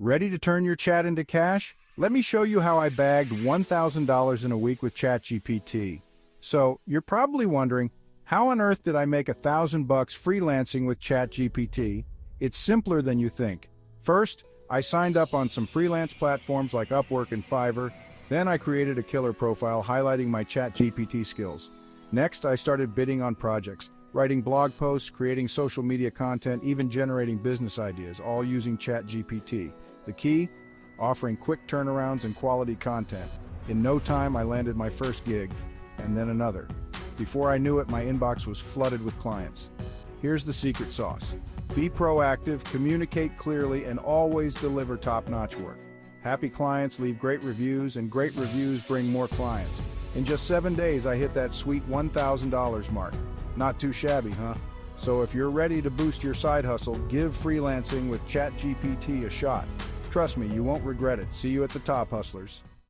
Ready to turn your chat into cash? Let me show you how I bagged $1,000 in a week with ChatGPT. So, you're probably wondering, how on earth did I make $1,000 freelancing with ChatGPT? It's simpler than you think. First, I signed up on some freelance platforms like Upwork and Fiverr. Then I created a killer profile highlighting my ChatGPT skills. Next, I started bidding on projects, writing blog posts, creating social media content, even generating business ideas, all using ChatGPT. The key? Offering quick turnarounds and quality content. In no time, I landed my first gig, and then another. Before I knew it, my inbox was flooded with clients. Here's the secret sauce. Be proactive, communicate clearly, and always deliver top-notch work. Happy clients leave great reviews, and great reviews bring more clients. In just 7 days, I hit that sweet $1,000 mark. Not too shabby, huh? So if you're ready to boost your side hustle, give freelancing with ChatGPT a shot. Trust me, you won't regret it. See you at the top, hustlers.